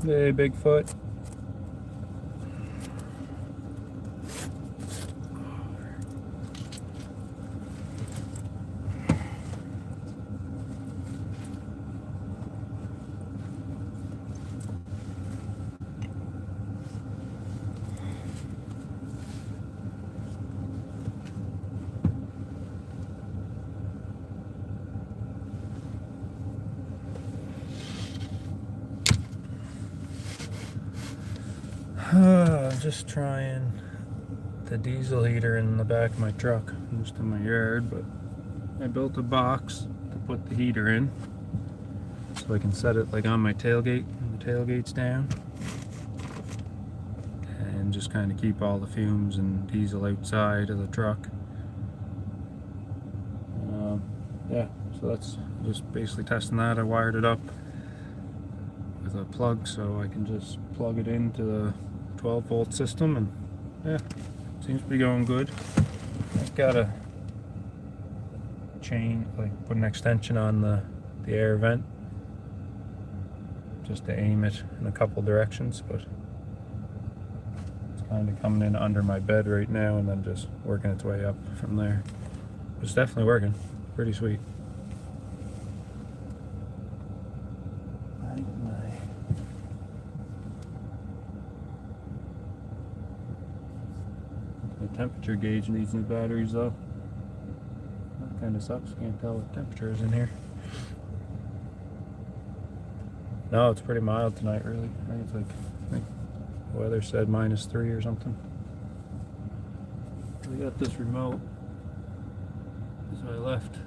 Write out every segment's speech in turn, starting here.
Hey, Bigfoot. I'm just trying the diesel heater in the back of my truck, just in my yard, but I built a box to put the heater in so I can set it like on my tailgate when the tailgate's down, and just kind of keep all the fumes and diesel outside of the truck. Yeah, so that's just basically testing that. I wired it up with a plug so I can just plug it into the 12-volt system, and yeah, seems to be going good. I've got to put an extension on the air vent just to aim it in a couple directions, but it's kind of coming in under my bed right now and then just working its way up from there. It's definitely working. Pretty sweet. The temperature gauge needs new batteries though. That kind of sucks. Can't tell what temperature is in here. No, it's pretty mild tonight, really. I think the weather said -3 or something. We got this remote. So I left.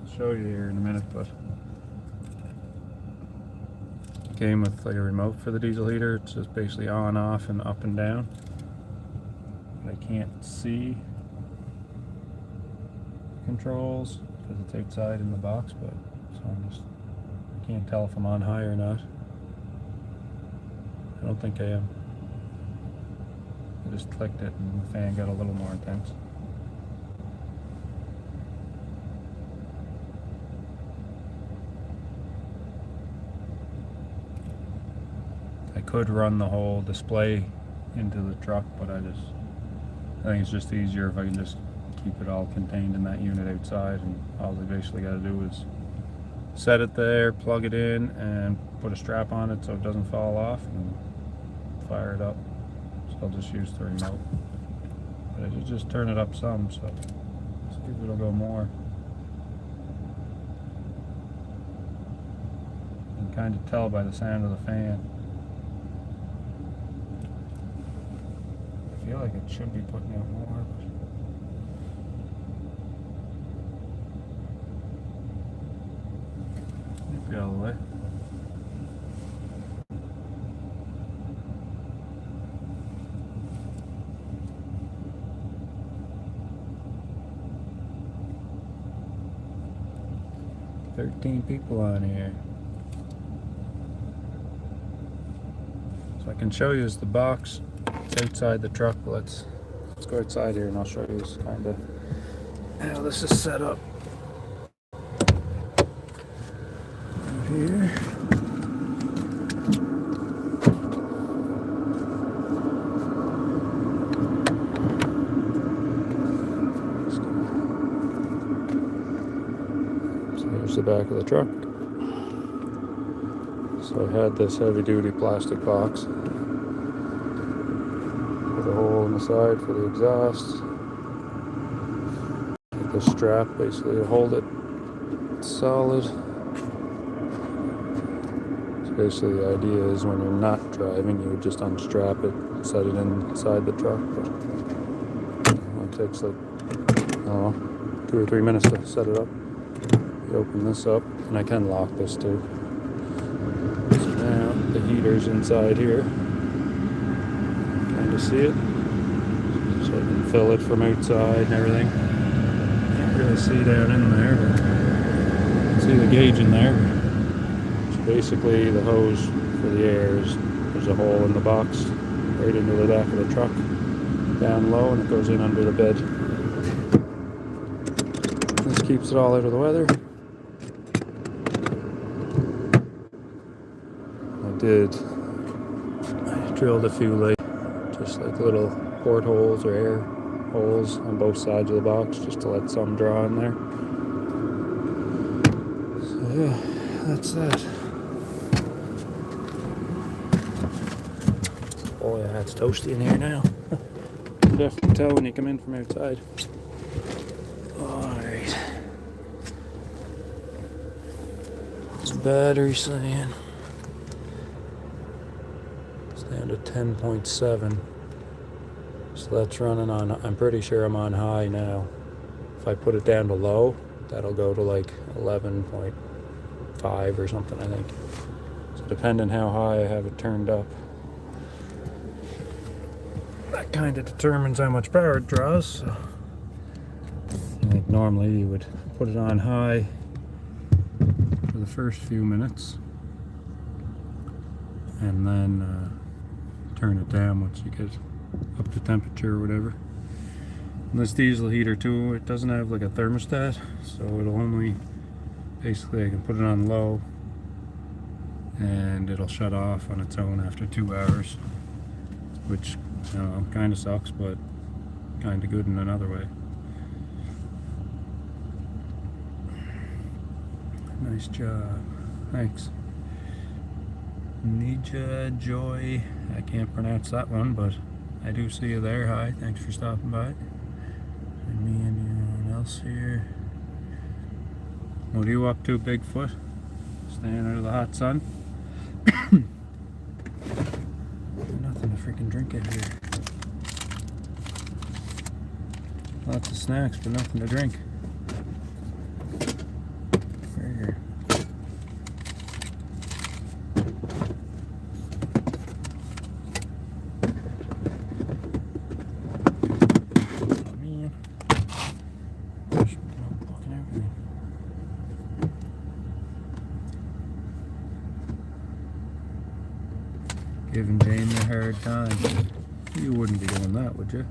I'll show you here in a minute, but it came with like a remote for the diesel heater. It's just basically on, off, and up and down. But I can't see controls because it's outside in the box, but so I can't tell if I'm on high or not. I don't think I am. I just clicked it and the fan got a little more intense. I could run the whole display into the truck, but I think it's just easier if I can just keep it all contained in that unit outside, and all they basically got to do is set it there, plug it in, and put a strap on it so it doesn't fall off, and fire it up. So I'll just use the remote. But I should just turn it up some, so see if it'll go more. You can kind of tell by the sound of the fan. I feel like it should be putting out more. Maybe all the way. "13 people on here." So I can show you is the box. It's outside the truck. Let's go outside here and I'll show you kind of how this is set up. Right here. So here's the back of the truck. So I had this heavy duty plastic box with a hole in the side for the exhaust. With the strap basically to hold it solid. So basically the idea is when you're not driving, you would just unstrap it, set it inside the truck. But it takes like, I don't know, 2 or 3 minutes to set it up. You open this up, and I can lock this too. So now the heater's inside here. Kind of see it. So I can fill it from outside and everything. Can't really see down in there, but you can see the gauge in there. So basically the hose for the air there's a hole in the box right into the back of the truck, down low, and it goes in under the bed. This keeps it all out of the weather. I did drilled a few like just like little portholes or air holes on both sides of the box just to let some draw in there. So yeah, that's that. Oh yeah, it's toasty in here now. You can definitely tell when you come in from outside. Alright. It's battery saying it's down to 10.7. So that's running on, I'm pretty sure I'm on high now. If I put it down to low, that'll go to like 11.5 or something, I think. So depending how high I have it turned up, that kind of determines how much power it draws. So I think normally you would put it on high for the first few minutes and then turn it down once you get up to temperature or whatever. And this diesel heater too, it doesn't have like a thermostat, so it'll only, basically I can put it on low and it'll shut off on its own after 2 hours, which I don't know, kind of sucks, but kind of good in another way. Nice job. Thanks. Nija Joy. I can't pronounce that one, but I do see you there. Hi. Thanks for stopping by. And me and anyone else here. What are you up to, Bigfoot? Staying out of the hot sun? Nothing to freaking drink out here. Lots of snacks, but nothing to drink. Right here. Oh man. There's no fucking everything. Giving Jamie a hard time. You wouldn't be doing that, would you?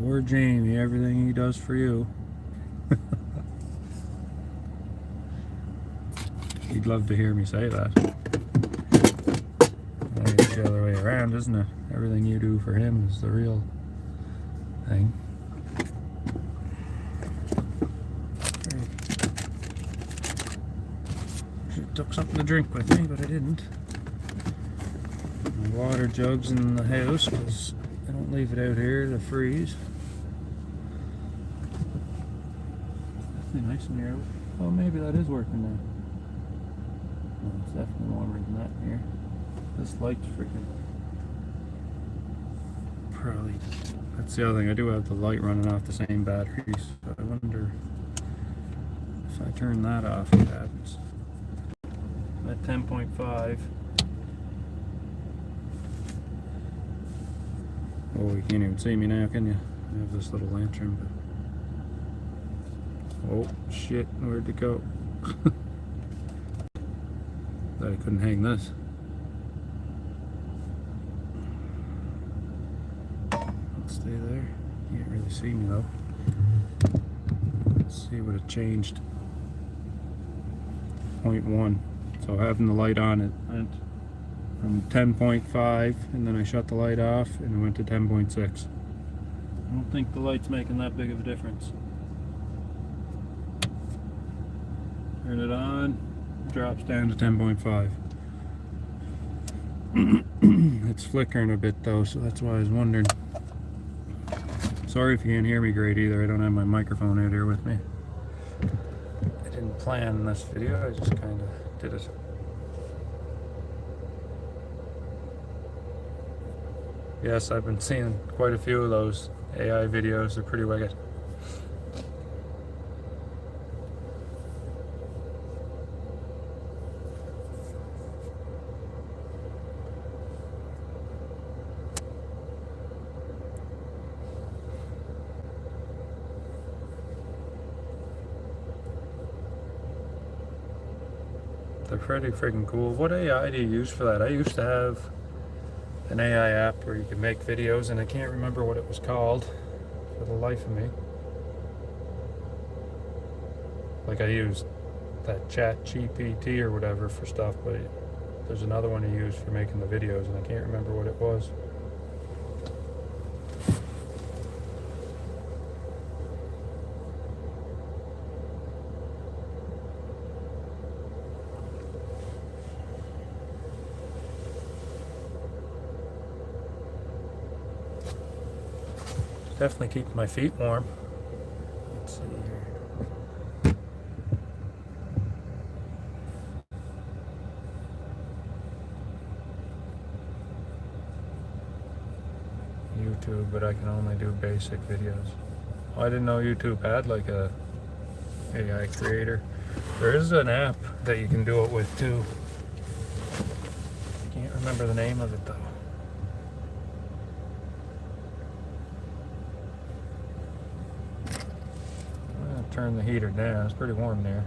Poor Jamie, everything he does for you. He'd love to hear me say that. I think it's the other way around, isn't it? Everything you do for him is the real thing. Should've took something to drink with me, but I didn't. My water jug's in the house because I don't leave it out here to freeze. Definitely nice in here. Oh, maybe that is working now. No, it's definitely warmer than that in here. This light's freaking probably. That's the other thing. I do have the light running off the same batteries. So I wonder if I turn that off, what happens. I'm at 10.5. Oh, you can't even see me now, can you? I have this little lantern, but... Oh, shit, where'd it go? Thought I couldn't hang this. Let's stay there. You can't really see me, though. Let's see what it changed. 0.1. So having the light on, it went from 10.5, and then I shut the light off, and it went to 10.6. I don't think the light's making that big of a difference. Turn it on, drops down to 10.5. It's flickering a bit though, so that's why I was wondering. Sorry if you can't hear me great either. I don't have my microphone out here with me. I didn't plan this video, I just kind of did it. Yes, I've been seeing quite a few of those AI videos. They're pretty wicked. They're pretty freaking cool. What AI do you use for that? I used to have an AI app where you could make videos, and I can't remember what it was called for the life of me. Like, I used that Chat GPT or whatever for stuff, but there's another one he used for making the videos, and I can't remember what it was. Definitely keeping my feet warm. Let's see here. YouTube, but I can only do basic videos. Oh, I didn't know YouTube had like a AI creator. There is an app that you can do it with too. I can't remember the name of it though. Turn the heater down. It's pretty warm there.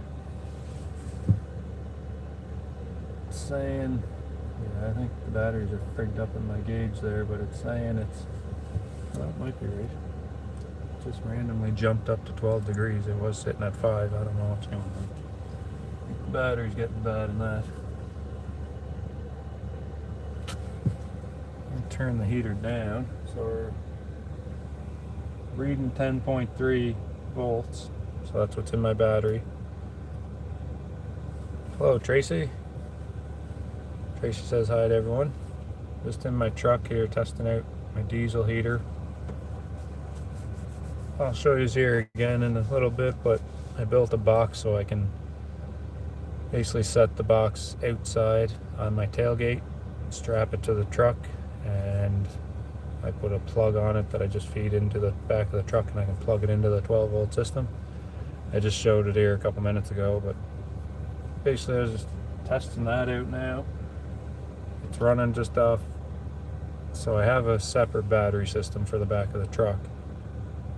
It's saying, yeah, I think the batteries are frigged up in my gauge there, but it's saying it's, well, it might be right. It just randomly jumped up to 12 degrees. It was sitting at 5. I don't know what's going on. I think the battery's getting bad in that. I'll turn the heater down. So we're reading 10.3 volts. So that's what's in my battery. Hello, Tracy. Tracy says hi to everyone. Just in my truck here testing out my diesel heater. I'll show you here again in a little bit, but I built a box so I can basically set the box outside on my tailgate, strap it to the truck, and I put a plug on it that I just feed into the back of the truck, and I can plug it into the 12-volt system. I just showed it here a couple minutes ago, but basically I was just testing that out now. It's running just off, so I have a separate battery system for the back of the truck,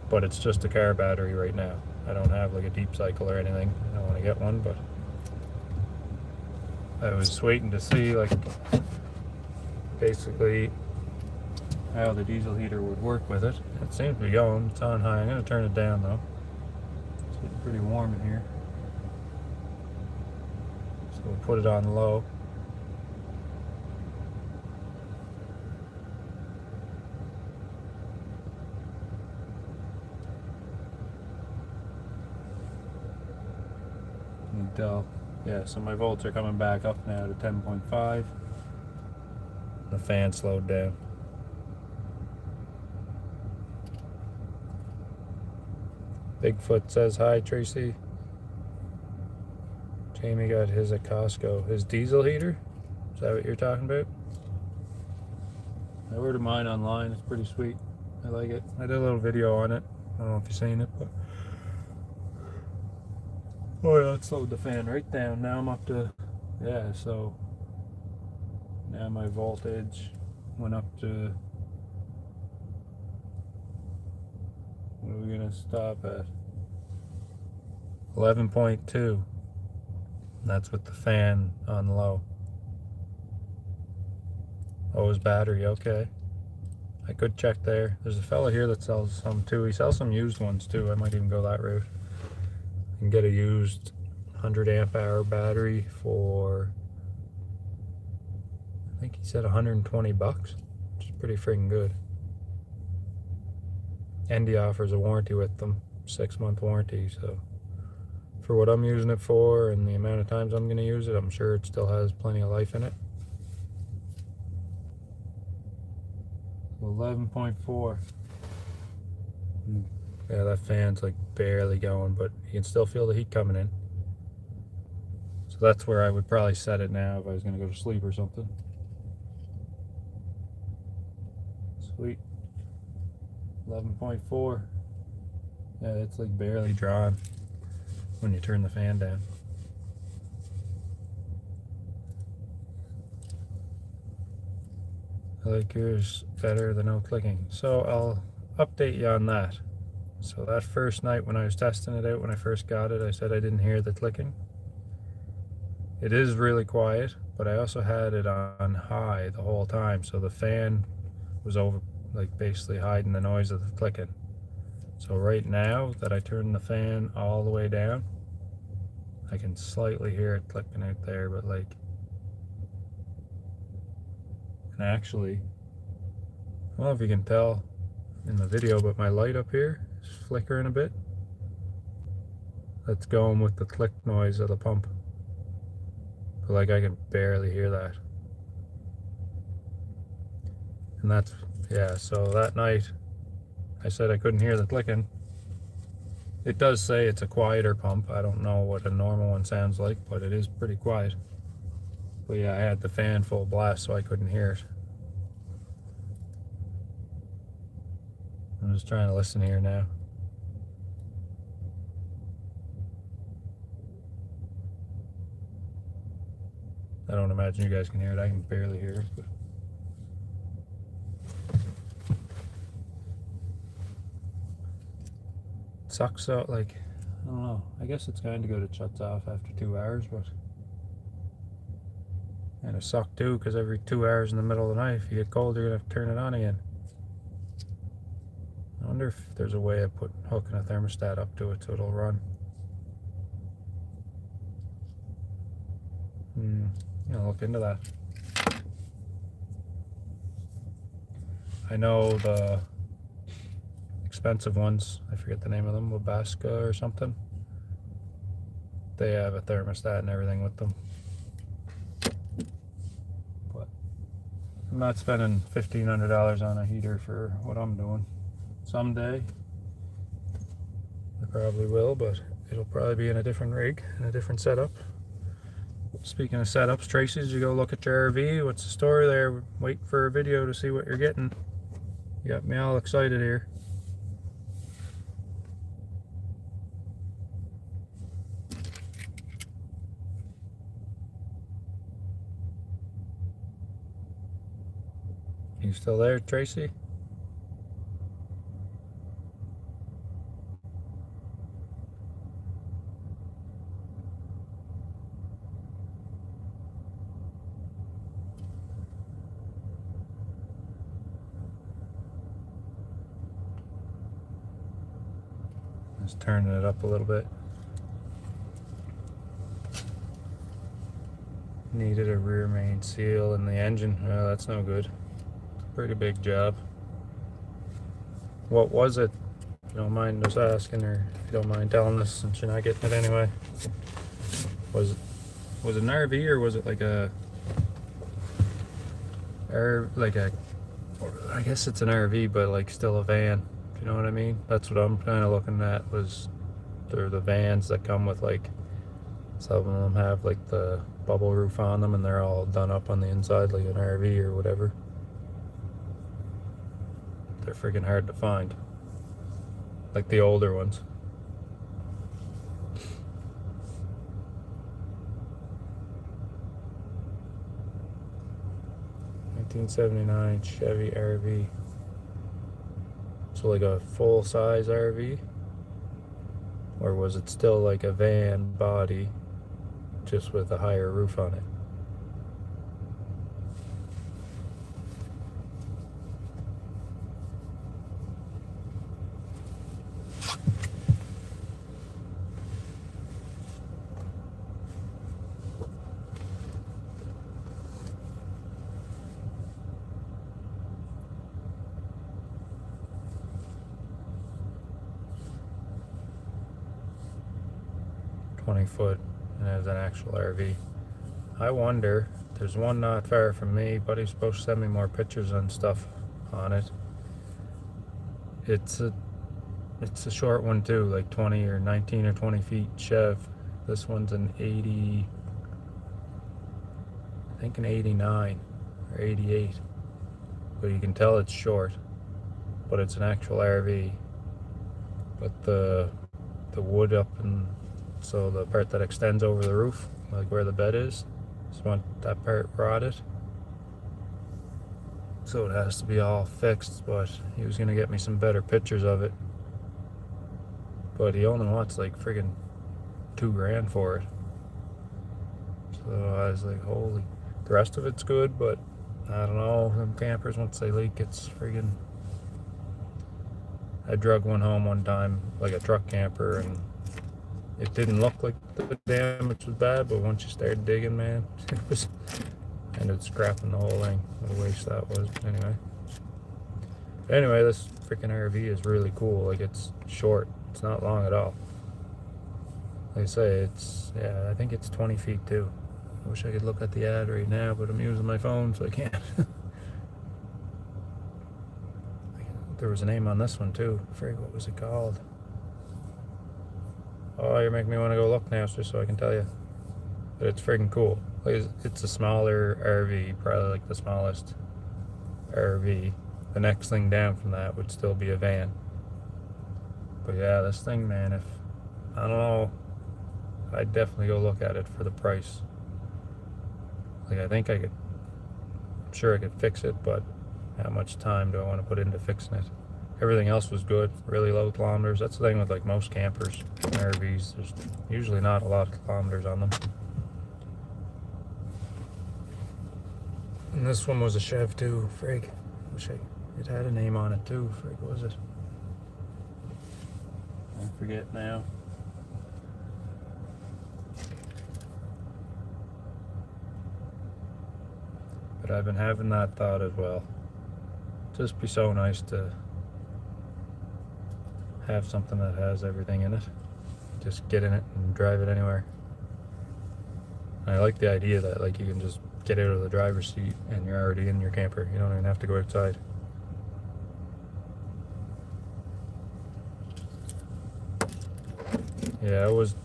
but it's just a car battery right now. I don't have like a deep cycle or anything. I want to get one, but I was waiting to see like basically how the diesel heater would work with it. It seems to be going. It's on high. I'm going to turn it down though. It's getting pretty warm in here. So we'll put it on low. And yeah, so my volts are coming back up now to 10.5. The fan slowed down. Bigfoot says hi, Tracy. Jamie got his at Costco. His diesel heater? Is that what you're talking about? I ordered mine online. It's pretty sweet. I like it. I did a little video on it. I don't know if you've seen it, but oh yeah, it slowed the fan right down. Now I'm up to, yeah, so now my voltage went up to, what are we gonna stop at? 11.2. That's with the fan on low. Oh, his battery, okay. I could check there. There's a fella here that sells some too. He sells some used ones too. I might even go that route. I can get a used 100 amp hour battery for, I think he said 120 bucks, which is pretty freaking good. And he offers a warranty with them, 6-month warranty. So for what I'm using it for and the amount of times I'm going to use it, I'm sure it still has plenty of life in it. 11.4. Yeah, that fan's like barely going, but you can still feel the heat coming in. So that's where I would probably set it now if I was going to go to sleep or something. Sweet. 11.4. Yeah, it's like barely drawn when you turn the fan down. I like yours better, the no clicking. So I'll update you on that. So that first night when I was testing it out, when I first got it, I said I didn't hear the clicking. It is really quiet, but I also had it on high the whole time, so the fan was over, like basically hiding the noise of the clicking. So right now that I turned the fan all the way down, I can slightly hear it clicking out there, but like, and actually, I don't know if you can tell in the video, but my light up here is flickering a bit. That's going with the click noise of the pump. But like, I can barely hear that. And that's, yeah, so that night I said I couldn't hear the clicking. It does say it's a quieter pump. I don't know what a normal one sounds like, but it is pretty quiet. But yeah, I had the fan full blast, so I couldn't hear it. I'm just trying to listen here now. I don't imagine you guys can hear it. I can barely hear it. But it sucks out, like, I don't know. I guess it's kind of good it shuts off after 2 hours, but and it sucked too, because every 2 hours in the middle of the night, if you get cold, you're gonna have to turn it on again. I wonder if there's a way of hooking a thermostat up to it so it'll run. Look into that. I know the expensive ones, I forget the name of them, Webasto or something. They have a thermostat and everything with them. But I'm not spending $1,500 on a heater for what I'm doing. Someday I probably will, but it'll probably be in a different rig, in a different setup. Speaking of setups, Tracy, did you go look at your RV? What's the story there? Wait for a video to see what you're getting. You got me all excited here. You still there, Tracy? Just turning it up a little bit. Needed a rear main seal in the engine. Well, that's no good. Pretty big job. What was it? If you don't mind us asking, or if you don't mind telling us, since you're not getting it anyway. Was it an RV, or was it like a I guess it's an RV, but like still a van. You know what I mean? That's what I'm kind of looking at. Was they're the vans that come with, like, some of them have like the bubble roof on them, and they're all done up on the inside like an RV or whatever. They're freaking hard to find, like the older ones. '79 Chevy RV. So like a full-size RV, or was it still like a van body, just with a higher roof on it? $20 and has an actual RV. I wonder, there's one not far from me. Buddy's supposed to send me more pictures and stuff on it. It's a short one too, like 20 or 19 or 20 feet Chev. This one's an 80, I think an 89 or 88, but you can tell it's short, but it's an actual RV. But the wood up, and so the part that extends over the roof, like where the bed is, just want that part rotted. So it has to be all fixed, but he was gonna get me some better pictures of it. But he only wants like friggin' $2,000 for it. So I was like, holy. The rest of it's good, but I don't know. Them campers, once they leak, it's friggin'. I drug one home one time, like a truck camper, and it didn't look like the damage was bad, but once you started digging, man, it was, ended up scrapping the whole thing. What a waste that was. Anyway, this freaking RV is really cool. Like, it's short. It's not long at all. Like I say, it's, yeah, I think it's 20 feet too. I wish I could look at the ad right now, but I'm using my phone, so I can't. There was a name on this one too. I forget what was it called. Oh, you're making me want to go look now, just so I can tell you. But it's freaking cool. Like, it's a smaller RV, probably like the smallest RV. The next thing down from that would still be a van. But yeah, this thing, man, if, I don't know, I'd definitely go look at it for the price. Like, I think I could, I'm sure I could fix it, but how much time do I want to put into fixing it? Everything else was good, really low kilometers. That's the thing with like most campers and RVs. There's usually not a lot of kilometers on them. And this one was a Chev too, frig. Wish it had a name on it too, frig, what was it? I forget now. But I've been having that thought as well. Just be so nice to have something that has everything in it. Just get in it and drive it anywhere. And I like the idea that like you can just get out of the driver's seat and you're already in your camper. You don't even have to go outside. Yeah, was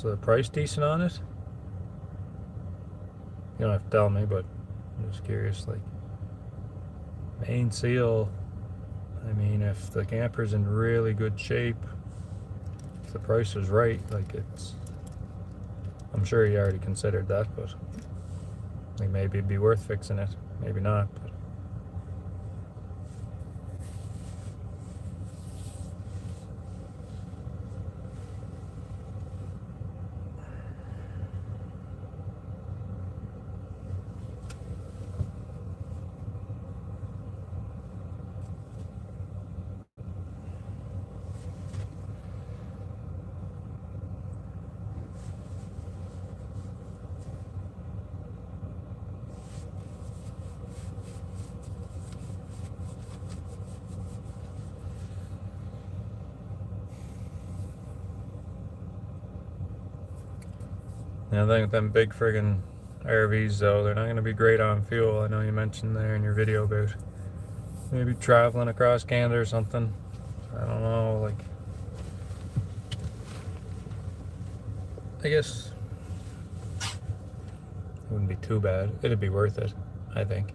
the price decent on it? You don't have to tell me, but I'm just curious. Like, main seal, I mean, if the camper's in really good shape, if the price is right, like, it's, I'm sure he already considered that, but like, maybe it'd be worth fixing it, maybe not. But I think them big friggin' RVs though, they're not going to be great on fuel. I know you mentioned there in your video about maybe traveling across Canada or something. I don't know, like, I guess it wouldn't be too bad. It'd be worth it, I think.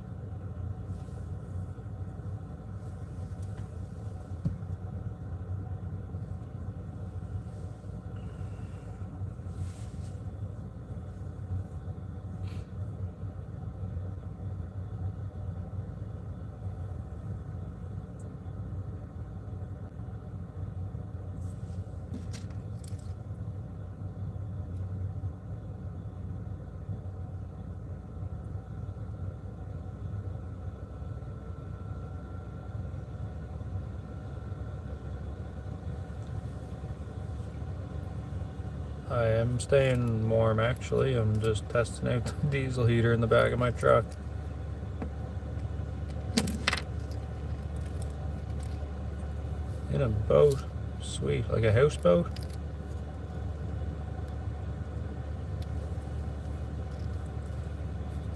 I am staying warm actually. I'm just testing out the diesel heater in the back of my truck. In a boat. Sweet. Like a houseboat.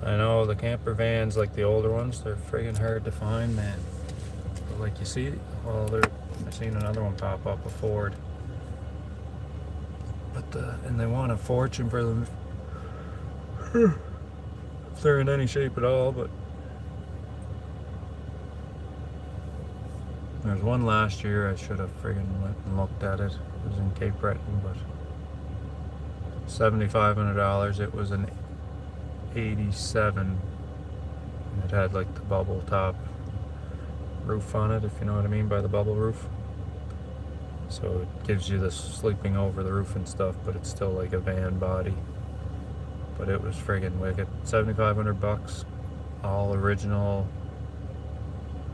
I know the camper vans, like the older ones, they're friggin' hard to find, man. But like you see, well, I've seen another one pop up, a Ford. And they want a fortune for them if they're in any shape at all. But there's one last year I should have friggin' went and looked at it. It was in Cape Breton, but $7,500. It was an 87, and it had like the bubble top roof on it, if you know what I mean by the bubble roof. So it gives you this sleeping over the roof and stuff, but it's still like a van body. But it was friggin' wicked. $7,500, all original.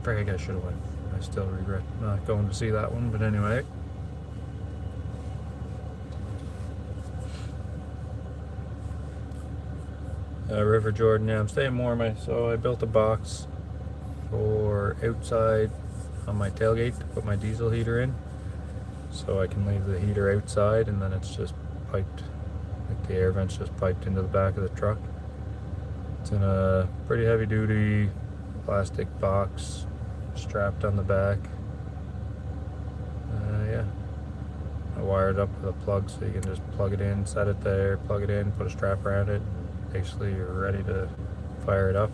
Frig, I should have went. I still regret not going to see that one, but anyway. River Jordan. Yeah, I'm staying warm. So I built a box for outside on my tailgate to put my diesel heater in, so I can leave the heater outside, and then it's just piped, like the air vent's just piped into the back of the truck. It's in a pretty heavy duty plastic box strapped on the back. Yeah, I wired it up with a plug, so you can just plug it in, set it there, plug it in, put a strap around it. Basically you're ready to fire it up.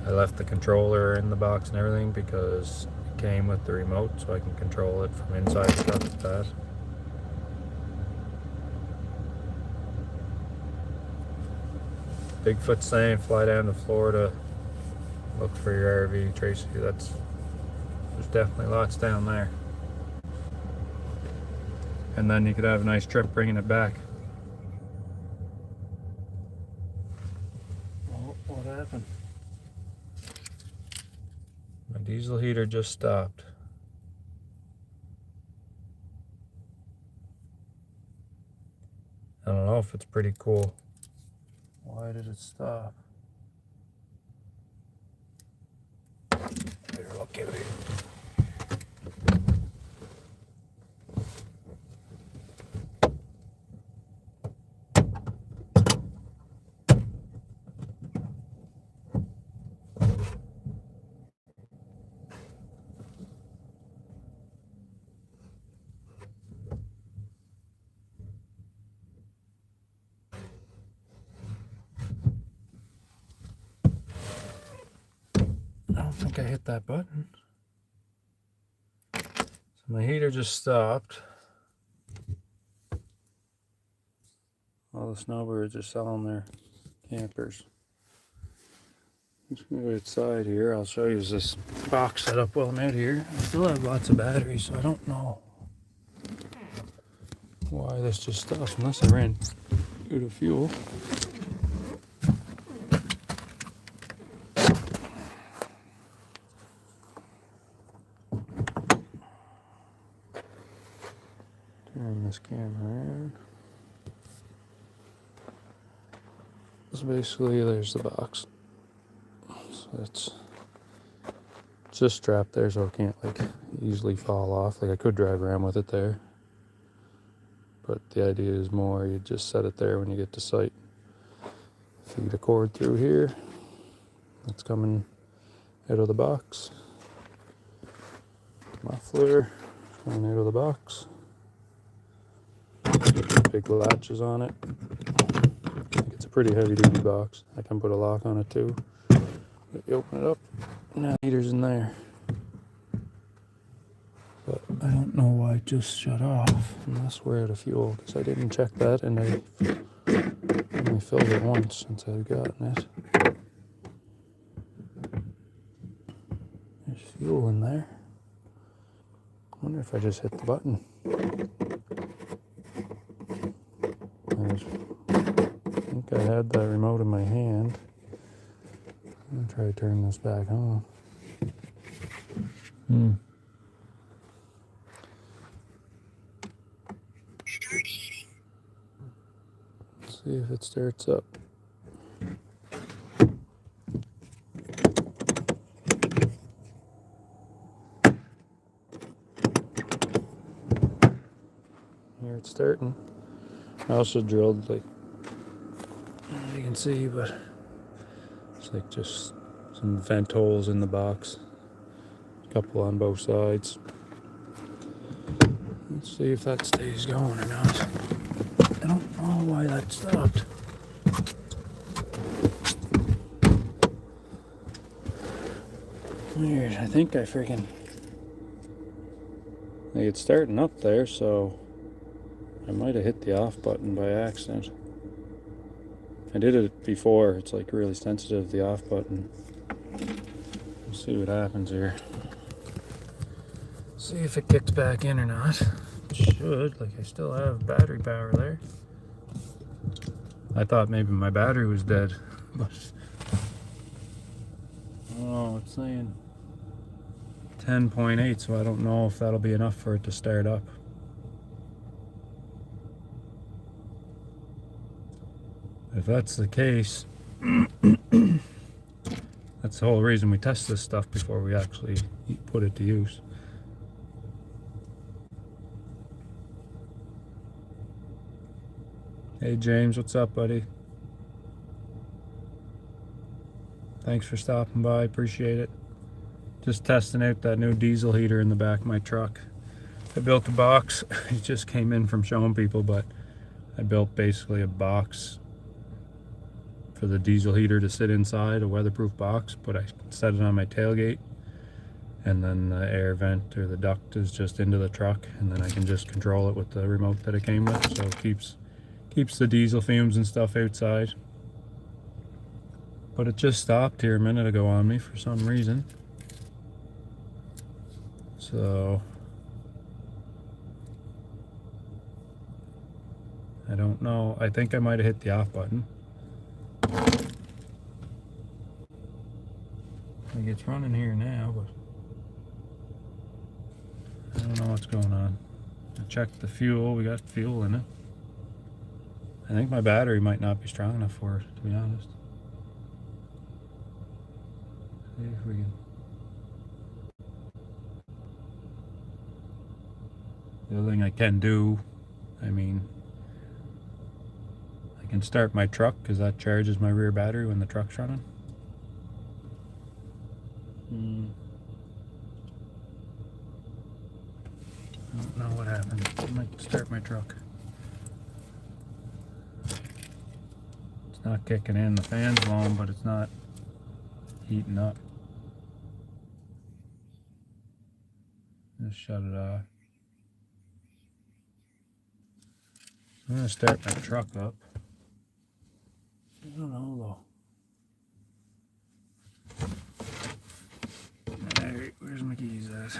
I left the controller in the box and everything because it came with the remote, so I can control it from inside the truck with that. Bigfoot saying fly down to Florida, look for your RV, Tracy. There's definitely lots down there. And then you could have a nice trip bringing it back. Oh, what happened? My diesel heater just stopped. I don't know if it's pretty cool. Why did it stop? Better look at it. I don't think I hit that button. So my heater just stopped. All the snowbirds are selling their campers. Just gonna go outside here. I'll show you this box setup while I'm out here. I still have lots of batteries, so I don't know why this just stops unless I ran out of fuel. Turn this camera around. So basically there's the box. So it's just strapped there so it can't like easily fall off. Like I could drive around with it there, but the idea is more you just set it there when you get to site. Feed a cord through here. That's coming out of the box. Muffler coming out of the box. Big latches on it. It's a pretty heavy duty box. I can put a lock on it too. But you open it up, now the heater's in there. But I don't know why it just shut off unless we're out of fuel, because I didn't check that and I only filled it once since I've gotten it. There's fuel in there. I wonder if I just hit the button. I think I had that remote in my hand. I'm gonna try to turn this back on. Let's see if it starts up. Here it's starting. I also drilled, like you can see, but it's like just some vent holes in the box. A couple on both sides. Let's see if that stays going or not. I don't know why that stopped. Weird. I think I freaking... like it's starting up there, so I might have hit the off button by accident. I did it before. It's like really sensitive, the off button. We'll see what happens here. See if it kicks back in or not. It should. Like I still have battery power there. I thought maybe my battery was dead, but oh, it's saying 10.8, so I don't know if that'll be enough for it to start up. if that's the case, that's the whole reason we test this stuff before we actually put it to use. Hey James, what's up, buddy? Thanks for stopping by, appreciate it. Just testing out that new diesel heater in the back of my truck. I built a box. It just came in from showing people, but I built basically a box for the diesel heater to sit inside, a weatherproof box, but I set it on my tailgate, and then the air vent or the duct is just into the truck, and then I can just control it with the remote that it came with, so it keeps the diesel fumes and stuff outside. But it just stopped here a minute ago on me for some reason. So I don't know. I think I might have hit the off button. Like it's running here now, but I don't know what's going on. I checked the fuel. We got fuel in it. I think my battery might not be strong enough for it, to be honest. See if we can. The other thing I can do, I mean, I can start my truck because that charges my rear battery when the truck's running. I don't know what happened. I might start my truck. It's not kicking in. The fan's blowing, but it's not heating up. Just shut it off. I'm gonna start my truck up. I don't know though. Alright, where's my keys at?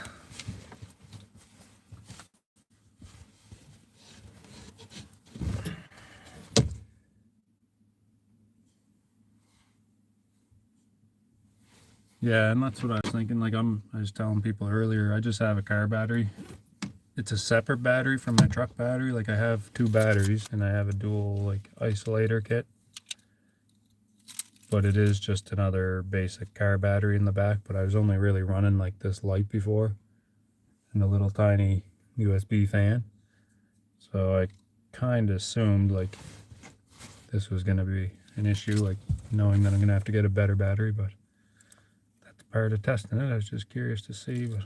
Yeah, and that's what I was thinking. Like I was telling people earlier, I just have a car battery. It's a separate battery from my truck battery. Like I have two batteries and I have a dual like isolator kit. But it is just another basic car battery in the back. But I was only really running like this light before and a little tiny USB fan. So I kind of assumed like this was going to be an issue, like knowing that I'm going to have to get a better battery. But that's part of testing it. I was just curious to see, but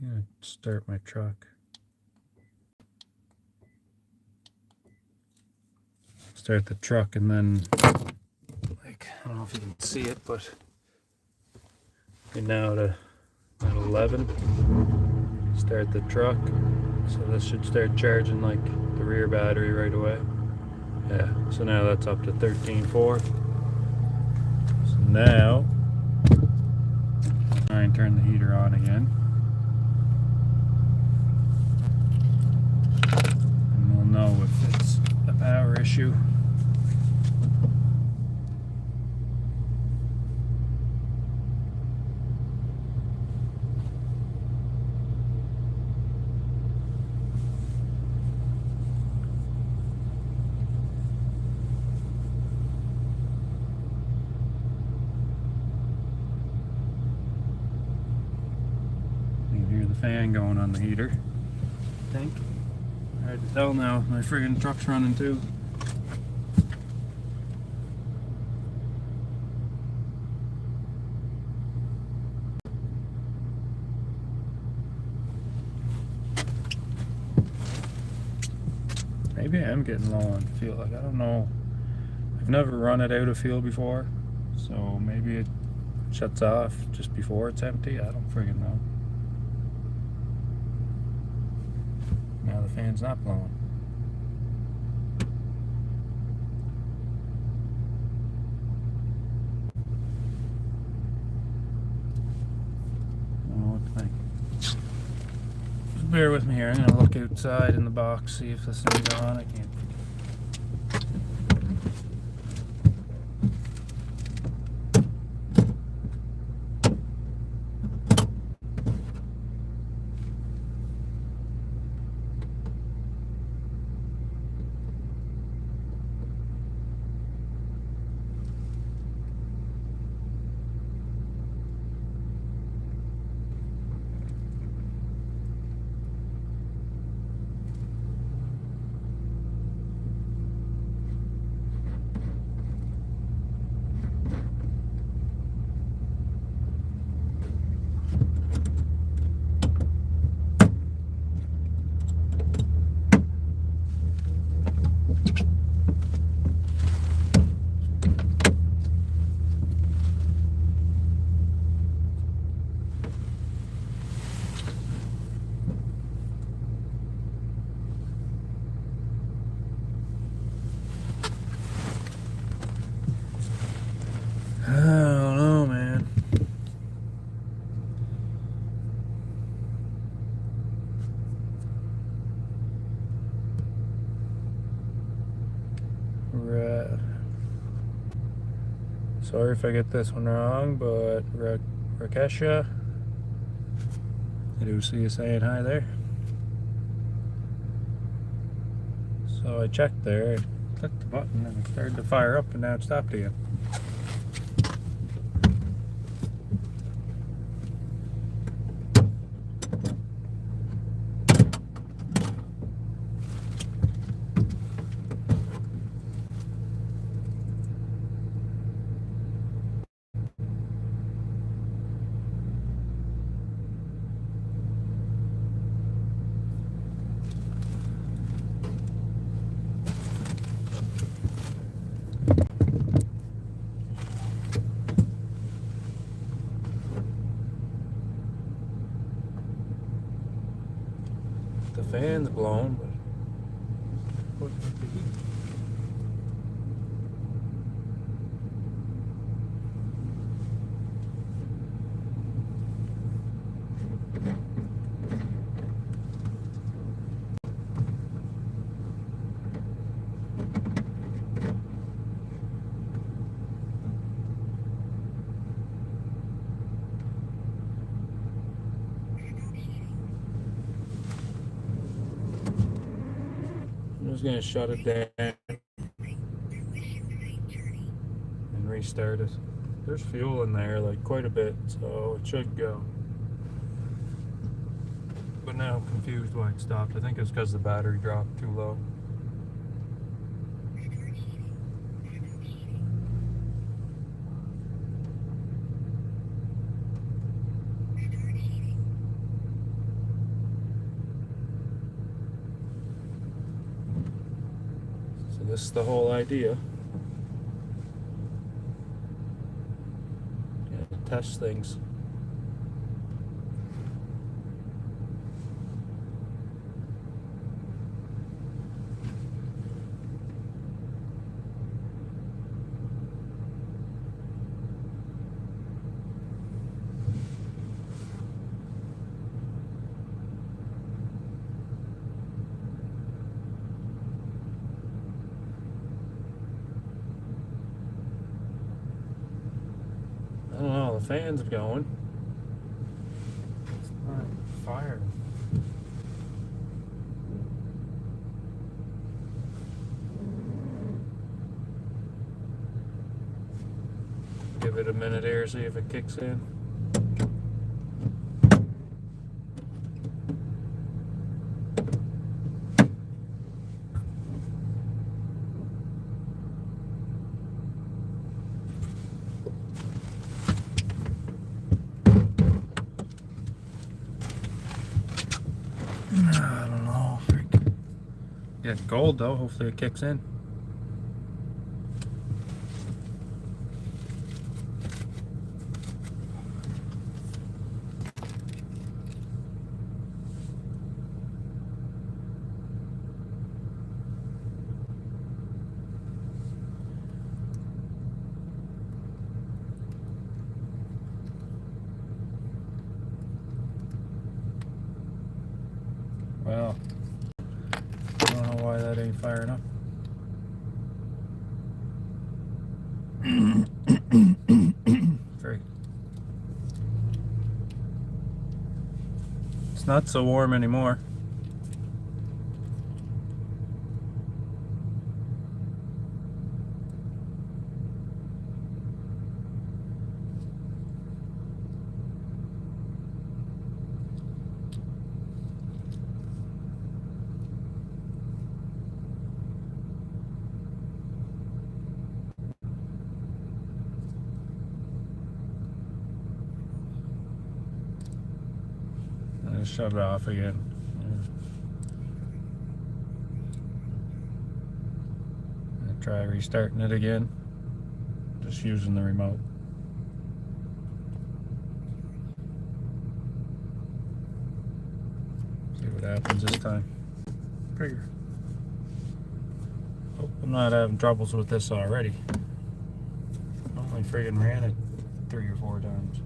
I'm going to start my truck. Start the truck and then, like, I don't know if you can see it, but we're now at 11. Start the truck. So this should start charging like the rear battery right away. Yeah, so now that's up to 13.4. So now, try and turn the heater on again. And we'll know if it's a power issue. Fan going on the heater, I think. Hard to tell now. My friggin' truck's running too. Maybe I am getting low on fuel. Like I don't know. I've never run it out of fuel before, so maybe it shuts off just before it's empty. I don't friggin' know. Now the fan's not blowing. I don't know what to think. Just bear with me here. I'm gonna look outside in the box, see if this thing's on. I can't. I don't know, man. Right. Sorry if I get this one wrong, but Rakesha, I do see you saying hi there. So I checked there, I clicked the button and it started to fire up and now it stopped again. The fan's blowing, but putting up the heat. I'm just gonna shut it down and restart it. There's fuel in there, like quite a bit, so it should go. But now I'm confused why it stopped. I think it's because the battery dropped too low. So this is the whole idea. Yeah, to test things. I don't know, the fan's going. It's not firing. Give it a minute here, see if it kicks in. I don't know. Getting cold though, hopefully it kicks in. Well, I don't know why that ain't firing up. It's not so warm anymore. I shut it off again. I try restarting it again, just using the remote. See what happens this time. Trigger. Hope I'm not having troubles with this already. Only only friggin' ran it 3 or 4 times.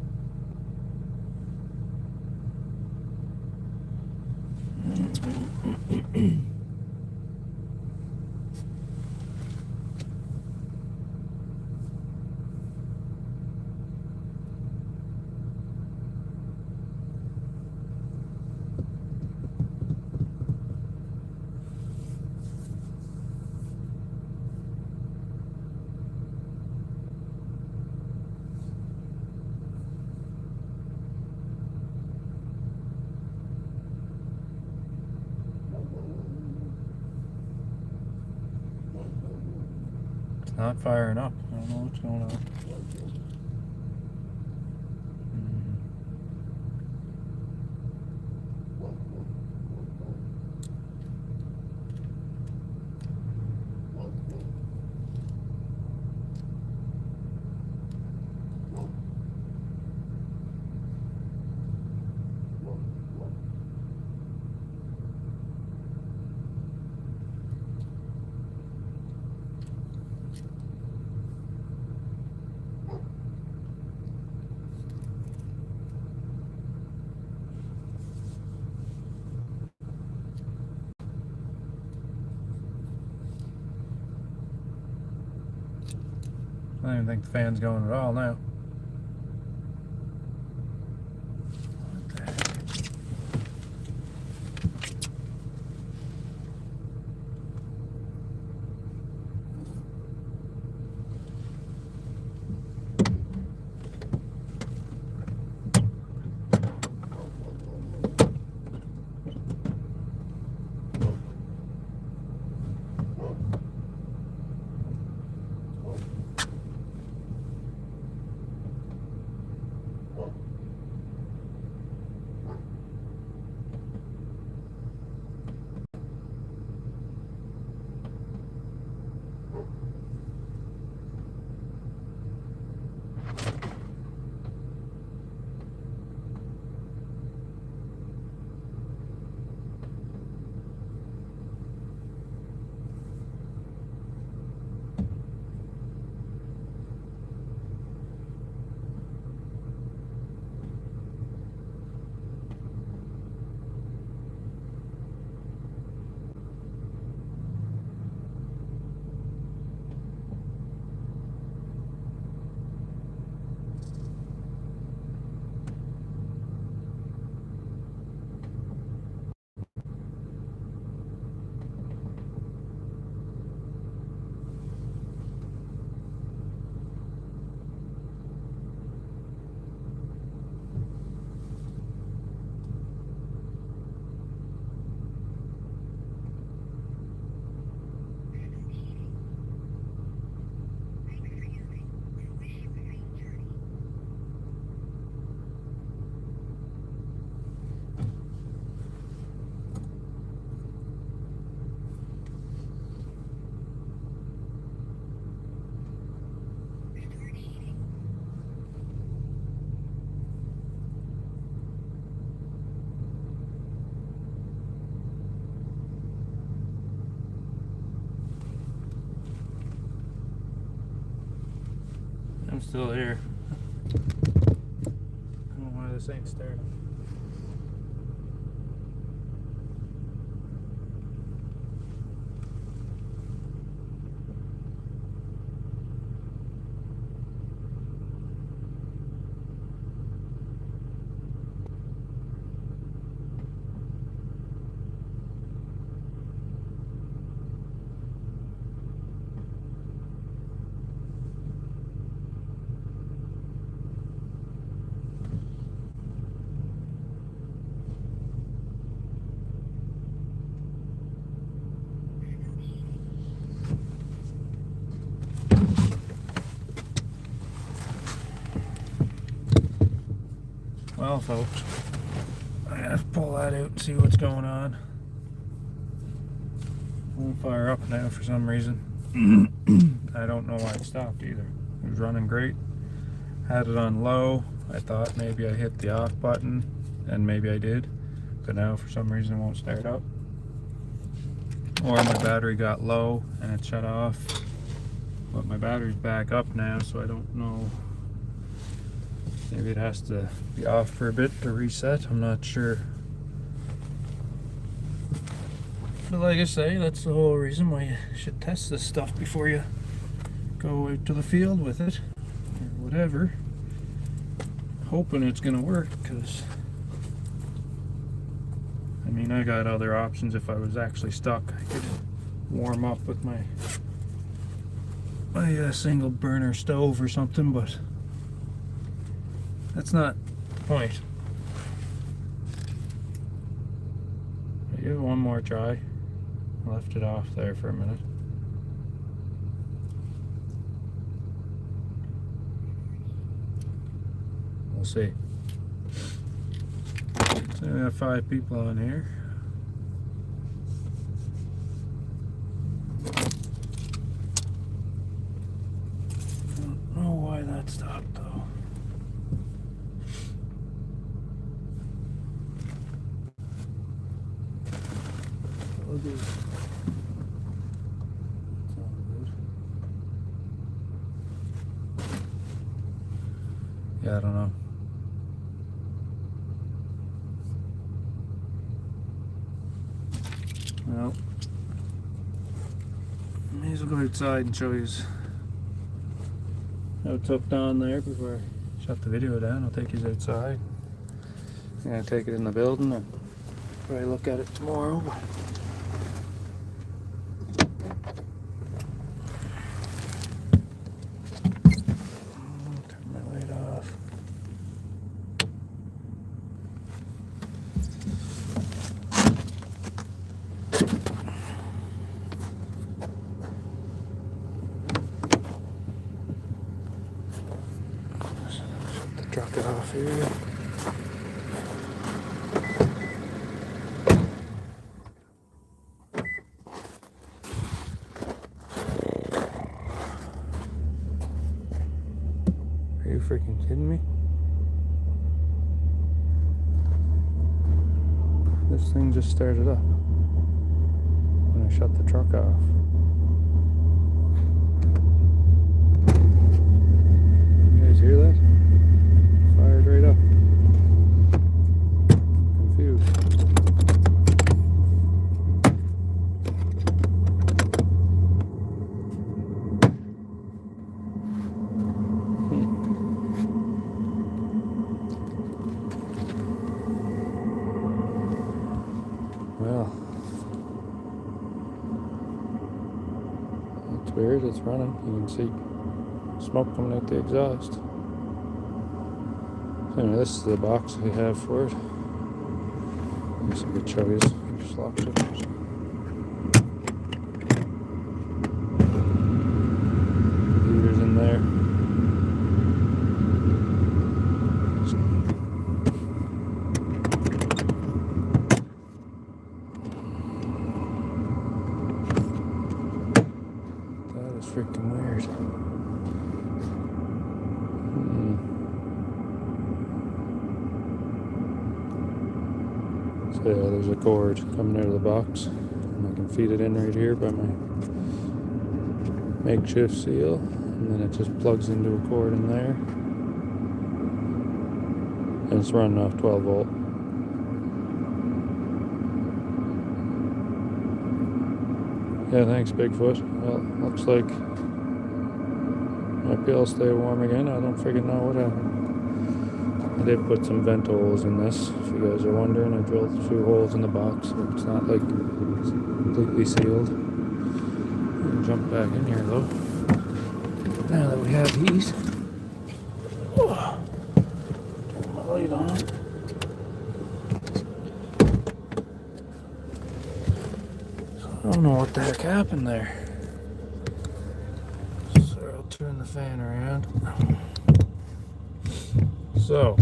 Not firing up. I don't know what's going on. I don't even think the fan's going at all now. What the heck? I'm still here. I don't know why this ain't starting. Well, folks, I have to pull that out and see what's going on. Won't fire up now for some reason. I don't know why it stopped either. It was running great. Had it on low. I thought maybe I hit the off button, and maybe I did, but now for some reason it won't start up. Or my battery got low and it shut off, But my battery's back up now, so I don't know. Maybe it has to be off for a bit to reset. I'm not sure. But like I say, that's the whole reason why you should test this stuff before you go out to the field with it or whatever. Hoping it's gonna work, because I mean, I got other options. If I was actually stuck, I could warm up with my single burner stove or something, but that's not the point. I give it one more try. I left it off there for a minute. We'll see. So we have 5 people on here. I don't know why that stopped though. We'll do. Yeah, I don't know. Well, may as well go outside and show you how it's hooked on there before I shut the video down. I'll take you outside. I'm gonna take it in the building and probably look at it tomorrow. Turn my light off. Shut the truck off here. Are you freaking kidding me? This thing just started up when I shut the truck off. You guys hear that? Fired right up. Confused. Well, that's weird. It's running. You can see smoke coming out the exhaust. So anyway, this is the box we have for it. I guess I could show you. Just locked it. The heater's in there. That is freaking weird. So yeah, there's a cord coming out of the box, and I can feed it in right here by my makeshift seal, and then it just plugs into a cord in there, and it's running off 12 volt. Yeah, thanks Bigfoot. Well, looks like might be able to stay warm again. I don't freaking know what happened. I did put some vent holes in this, if you guys are wondering. I drilled a few holes in the box, so it's not like it's completely sealed. I'll jump back in here though. Now that we have heat. Turn my light on. So I don't know what the heck happened there. So I'll turn the fan around. So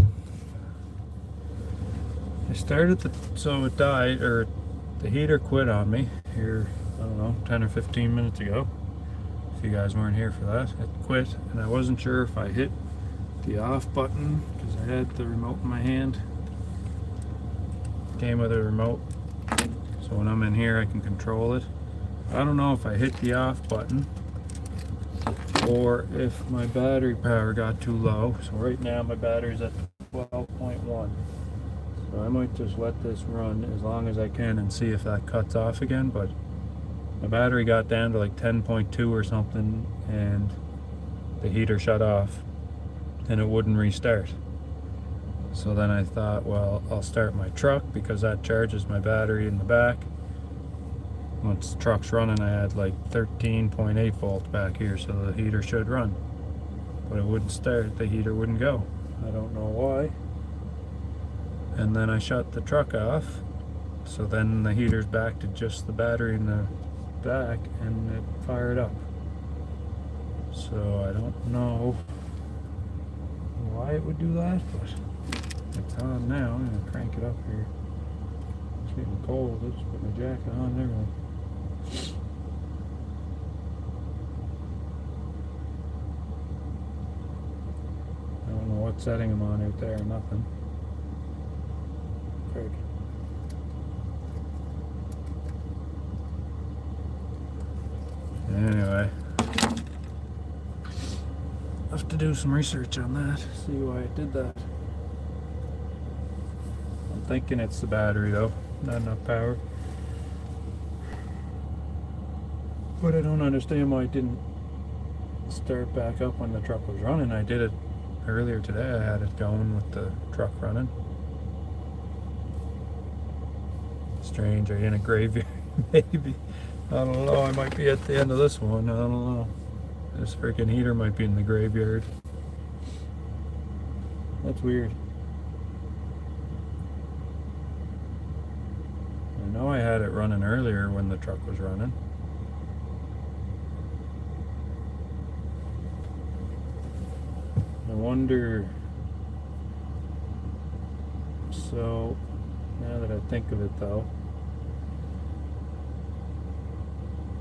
I started so it died, or the heater quit on me here, I don't know, 10 or 15 minutes ago. If you guys weren't here for that, it quit, and I wasn't sure if I hit the off button because I had the remote in my hand. It came with a remote, so when I'm in here I can control it. I don't know if I hit the off button or if my battery power got too low. So right now my battery's at 12.1. So I might just let this run as long as I can and see if that cuts off again, but my battery got down to like 10.2 or something and the heater shut off and it wouldn't restart. So then I thought, well, I'll start my truck because that charges my battery in the back. Once the truck's running, I had like 13.8 volts back here, so the heater should run. But it wouldn't start, the heater wouldn't go. I don't know why. And then I shut the truck off, so then the heater's back to just the battery in the back and it fired up. So I don't know why it would do that, but it's on now. I'm gonna crank it up here. It's getting cold. I just put my jacket on and everything. I don't know what setting I'm on out there, nothing. Craig. Anyway, I have to do some research on that, see why it did that. I'm thinking it's the battery though, not enough power. But I don't understand why it didn't start back up when the truck was running. I did it earlier today, I had it going with the truck running. Strange, are you in a graveyard? Maybe. I don't know, I might be at the end of this one, I don't know. This freaking heater might be in the graveyard. That's weird. I know I had it running earlier when the truck was running. I wonder, so now that I think of it though,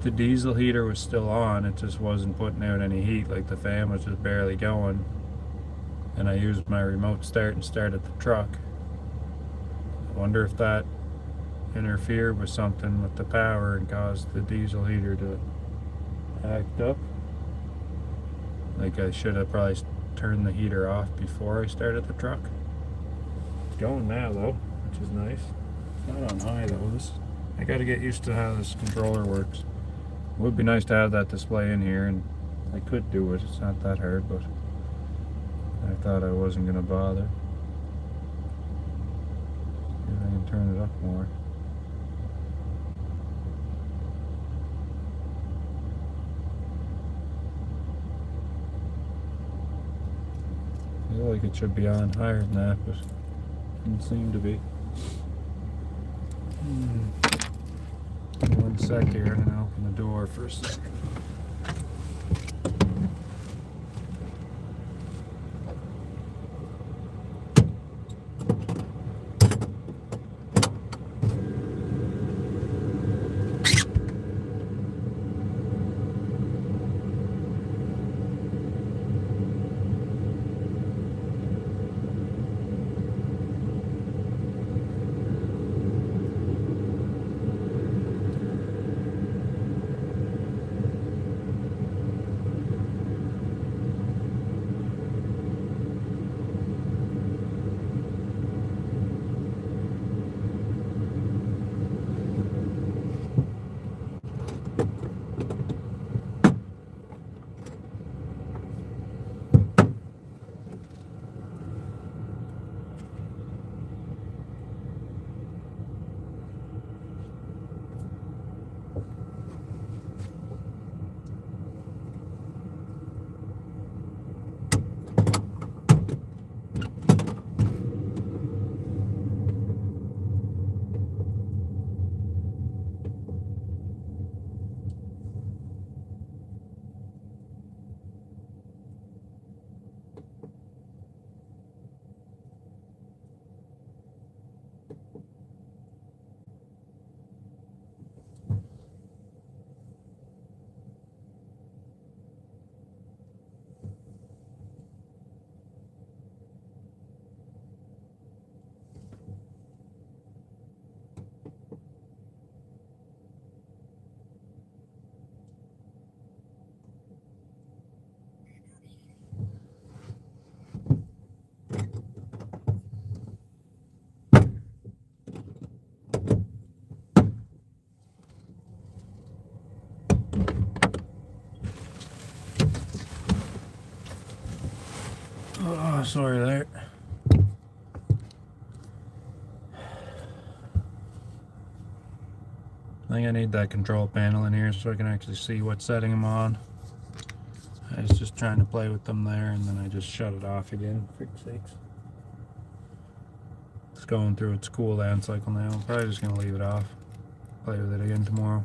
the diesel heater was still on, it just wasn't putting out any heat, like the fan was just barely going, and I used my remote start and started the truck. I wonder if that interfered with something with the power and caused the diesel heater to act up. Like I should have probably turned the heater off before I started the truck. It's going now though, which is nice. It's not on high though. I gotta get used to how this controller works. It would be nice to have that display in here, and I could do it, it's not that hard, but I thought I wasn't gonna bother. See if I can turn it up more. I feel like it should be on higher than that, but it didn't seem to be. One sec here, and I'll open the door for a sec. Oh, sorry there. I think I need that control panel in here so I can actually see what setting I'm on. I was just trying to play with them there and then I just shut it off again, for sakes. It's going through its cool down cycle now. I'm probably just going to leave it off. Play with it again tomorrow.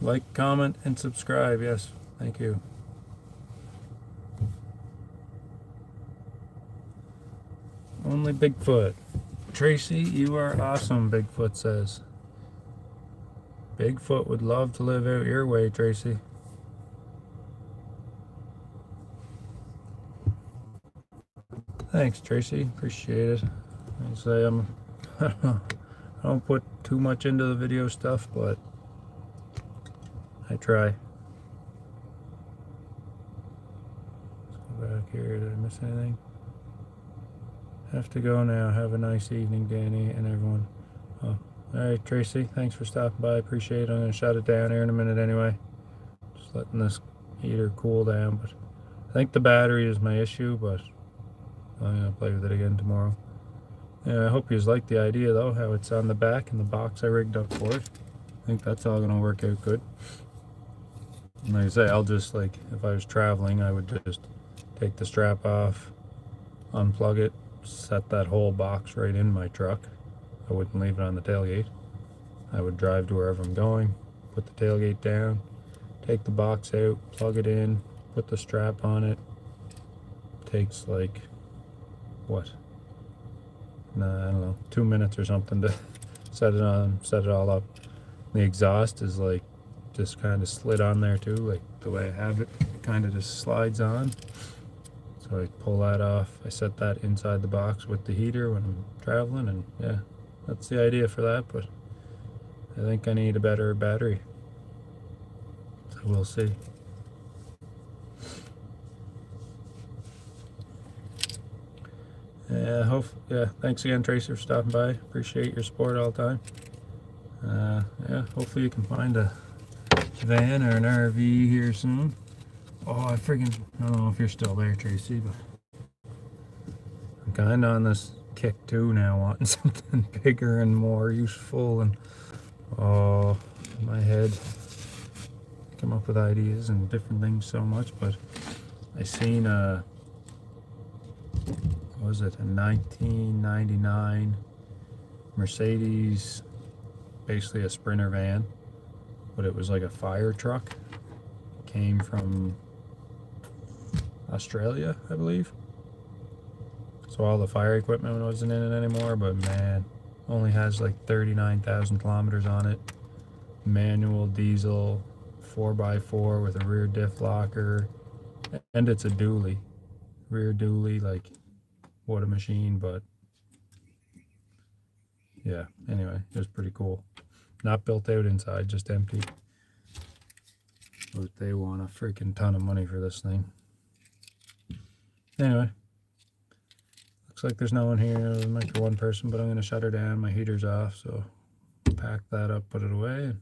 Like, comment, and subscribe. Yes, thank you. Only Bigfoot. Tracy, you are awesome, Bigfoot says. Bigfoot would love to live out your way, Tracy. Thanks, Tracy. Appreciate it. I say I don't put too much into the video stuff, but I try. Let's go back here. Did I miss anything? Have to go now. Have a nice evening, Danny and everyone. Oh, all right, Tracy. Thanks for stopping by. Appreciate it. I'm gonna shut it down here in a minute anyway. Just letting this heater cool down. But I think the battery is my issue, but I'm gonna play with it again tomorrow. Yeah, I hope you like the idea though, how it's on the back and the box I rigged up for it. I think that's all gonna work out good. And like I say, I'll just, like, if I was traveling, I would just take the strap off, unplug it, set that whole box right in my truck. I wouldn't leave it on the tailgate. I would drive to wherever I'm going, put the tailgate down, take the box out, plug it in, put the strap on it. Takes like, what? Nah, I don't know, 2 minutes or something to set it on, set it all up. The exhaust is like just kind of slid on there too, like the way I have it, it kind of just slides on. So I pull that off. I set that inside the box with the heater when I'm traveling, and yeah, that's the idea for that, but I think I need a better battery. So we'll see. Yeah, thanks again, Tracy, for stopping by. Appreciate your support all the time. Yeah, hopefully you can find a van or an RV here soon. Oh, I don't know if you're still there, Tracy, but I'm kind of on this kick too now, wanting something bigger and more useful, and oh, my head come up with ideas and different things so much. But I seen what was it, a 1999 Mercedes, basically a Sprinter van, but it was like a fire truck. It came from Australia, I believe. So all the fire equipment wasn't in it anymore, but man, only has like 39,000 kilometers on it. Manual diesel, 4x4 with a rear diff locker, and it's a dually, rear dually. Like, what a machine. But yeah, anyway, it was pretty cool. Not built out inside, just empty. But they want a freaking ton of money for this thing. Anyway, looks like there's no one here. There might be one person, but I'm going to shut her down. My heater's off, so pack that up, put it away, and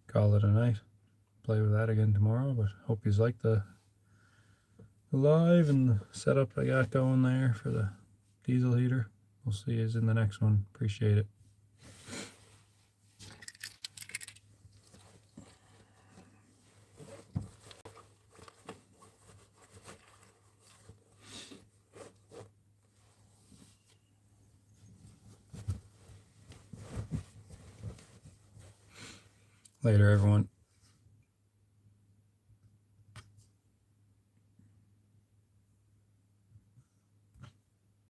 call it a night. Play with that again tomorrow, but hope you like the live and the setup I got going there for the diesel heater. We'll see you in the next one. Appreciate it. Later, everyone.